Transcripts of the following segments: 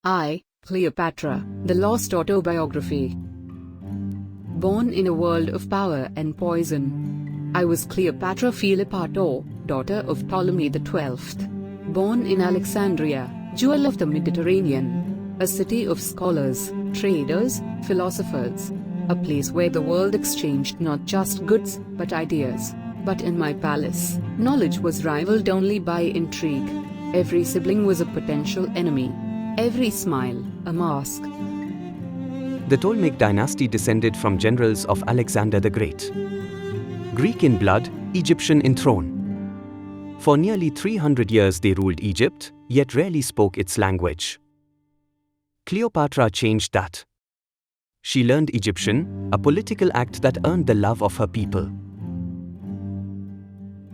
I, Cleopatra, the Lost Autobiography. Born in a world of power and poison. I was Cleopatra Philippa, daughter of Ptolemy XII. Born in Alexandria, jewel of the Mediterranean. A city of scholars, traders, philosophers. A place where the world exchanged not just goods, but ideas. But in my palace, knowledge was rivaled only by intrigue. Every sibling was a potential enemy. Every smile, a mask. The Ptolemaic Dynasty descended from generals of Alexander the Great. Greek in blood, Egyptian in throne. For nearly 300 years they ruled Egypt, yet rarely spoke its language. Cleopatra changed that. She learned Egyptian, a political act that earned the love of her people.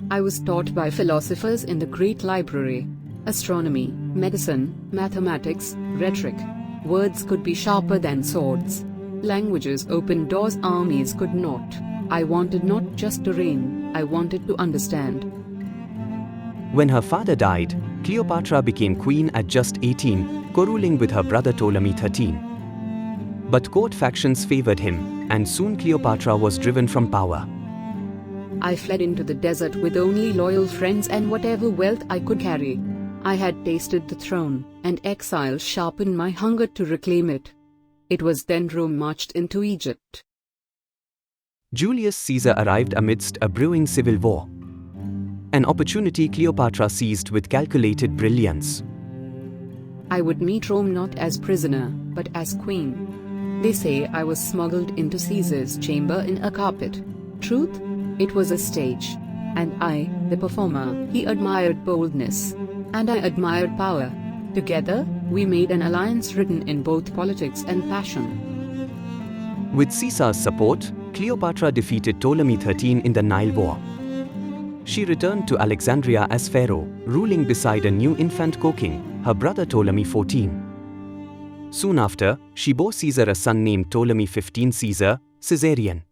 I was taught by philosophers in the great library. Astronomy, medicine, mathematics, rhetoric. Words could be sharper than swords. Languages opened doors armies could not. I wanted not just to reign, I wanted to understand. When her father died, Cleopatra became queen at just 18, co-ruling with her brother Ptolemy XIII. But court factions favored him, and soon Cleopatra was driven from power. I fled into the desert with only loyal friends and whatever wealth I could carry. I had tasted the throne, and exile sharpened my hunger to reclaim it. It was then Rome marched into Egypt. Julius Caesar arrived amidst a brewing civil war. An opportunity Cleopatra seized with calculated brilliance. I would meet Rome not as prisoner, but as queen. They say I was smuggled into Caesar's chamber in a carpet. Truth? It was a stage. And I, the performer, he admired boldness. And I admired power. Together, we made an alliance written in both politics and passion. With Caesar's support, Cleopatra defeated Ptolemy XIII in the Nile War. She returned to Alexandria as pharaoh, ruling beside a new infant co-king, her brother Ptolemy XIV. Soon after, she bore Caesar a son named Ptolemy XV Caesar, Caesarion.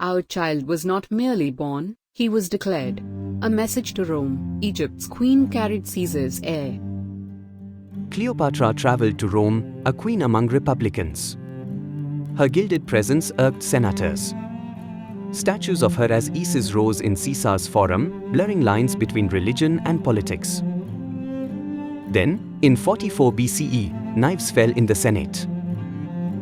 Our child was not merely born, he was declared. A message to Rome, Egypt's queen carried Caesar's heir. Cleopatra traveled to Rome, a queen among republicans. Her gilded presence irked senators. Statues of her as Isis rose in Caesar's forum, blurring lines between religion and politics. Then, in 44 BCE, knives fell in the Senate.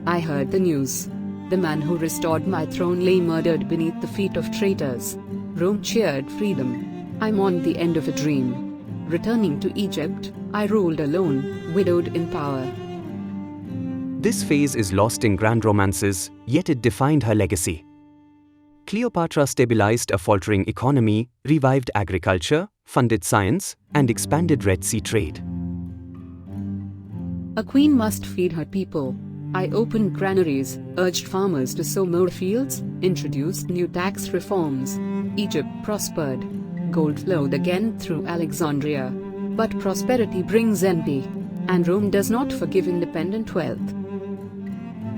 I heard the news. The man who restored my throne lay murdered beneath the feet of traitors. Rome cheered freedom. I mourned the end of a dream. Returning to Egypt, I ruled alone, widowed in power. This phase is lost in grand romances, yet it defined her legacy. Cleopatra stabilized a faltering economy, revived agriculture, funded science, and expanded Red Sea trade. A queen must feed her people. I opened granaries, urged farmers to sow more fields, introduced new tax reforms. Egypt prospered. Gold flowed again through Alexandria. But prosperity brings envy, and Rome does not forgive independent wealth.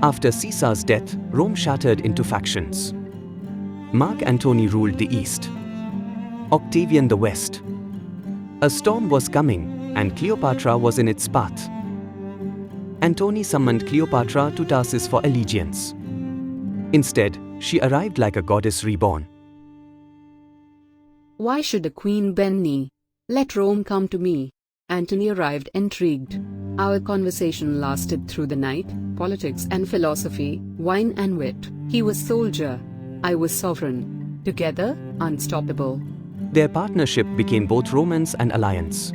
After Caesar's death, Rome shattered into factions. Mark Antony ruled the east, Octavian the west. A storm was coming, and Cleopatra was in its path. Antony summoned Cleopatra to Tarsus for allegiance. Instead, she arrived like a goddess reborn. Why should a queen bend knee? Let Rome come to me. Antony arrived intrigued. Our conversation lasted through the night, politics and philosophy, wine and wit. He was soldier. I was sovereign. Together, unstoppable. Their partnership became both romance and alliance.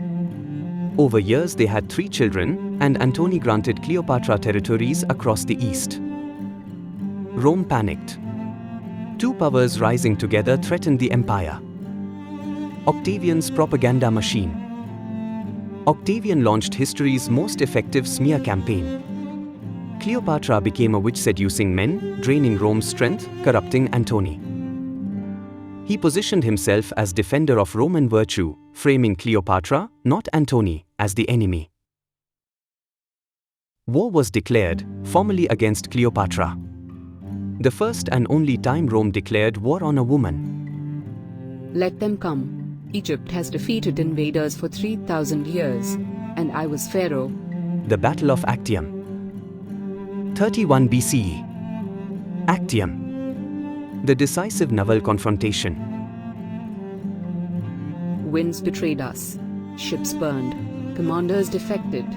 Over years they had 3 children, and Antony granted Cleopatra territories across the east. Rome panicked. 2 powers rising together threatened the empire. Octavian's propaganda machine. Octavian launched history's most effective smear campaign. Cleopatra became a witch seducing men, draining Rome's strength, corrupting Antony. He positioned himself as defender of Roman virtue, framing Cleopatra, not Antony, as the enemy. War was declared, formally against Cleopatra. The first and only time Rome declared war on a woman. Let them come. Egypt has defeated invaders for 3,000 years, and I was pharaoh. the Battle of Actium. 31 BCE. Actium. The decisive naval confrontation. Winds betrayed us. Ships burned. Commanders defected.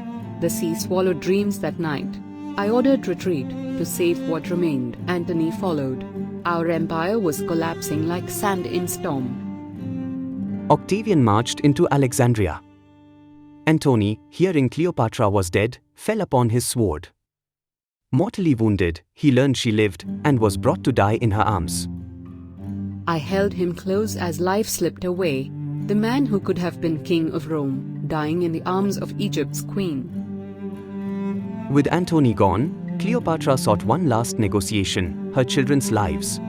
The sea swallowed dreams that night. I ordered retreat to save what remained. Antony followed. Our empire was collapsing like sand in storm. Octavian marched into Alexandria. Antony, hearing Cleopatra was dead, fell upon his sword. Mortally wounded, he learned she lived and was brought to die in her arms. I held him close as life slipped away, the man who could have been king of Rome, dying in the arms of Egypt's queen. With Antony gone, Cleopatra sought one last negotiation, her children's lives.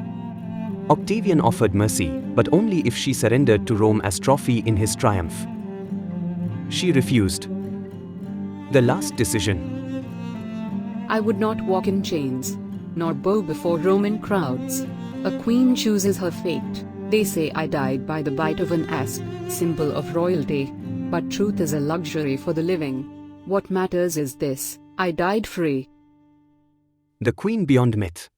Octavian offered mercy, but only if she surrendered to Rome as trophy in his triumph. She refused. The last decision. I would not walk in chains, nor bow before Roman crowds. A queen chooses her fate. They say I died by the bite of an asp, symbol of royalty, but truth is a luxury for the living. What matters is this: I died free. The queen beyond myth.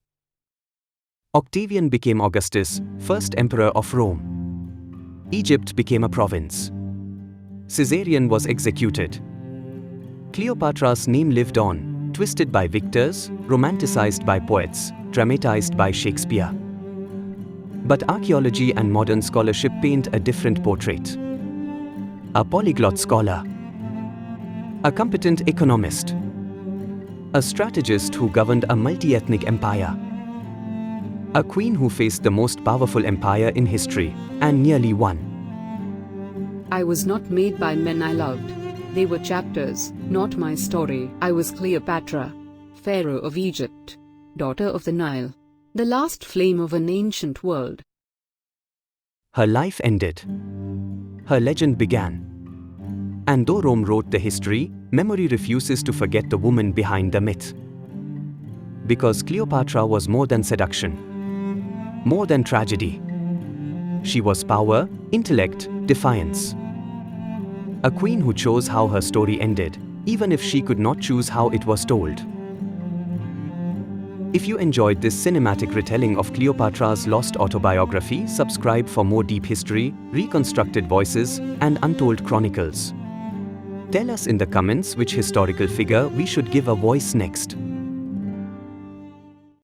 Octavian became Augustus, first emperor of Rome. Egypt became a province. Caesarion was executed. Cleopatra's name lived on, twisted by victors, romanticized by poets, dramatized by Shakespeare. But archaeology and modern scholarship paint a different portrait. A polyglot scholar. A competent economist. A strategist who governed a multi-ethnic empire. A queen who faced the most powerful empire in history, and nearly won. I was not made by men I loved. They were chapters, not my story. I was Cleopatra, Pharaoh of Egypt, daughter of the Nile, the last flame of an ancient world. Her life ended. Her legend began. And though Rome wrote the history, memory refuses to forget the woman behind the myth. Because Cleopatra was more than seduction, more than tragedy. She was power, intellect, defiance. A queen who chose how her story ended, even if she could not choose how it was told. If you enjoyed this cinematic retelling of Cleopatra's Lost Autobiography, subscribe for more deep history, reconstructed voices, and untold chronicles. Tell us in the comments which historical figure we should give a voice next.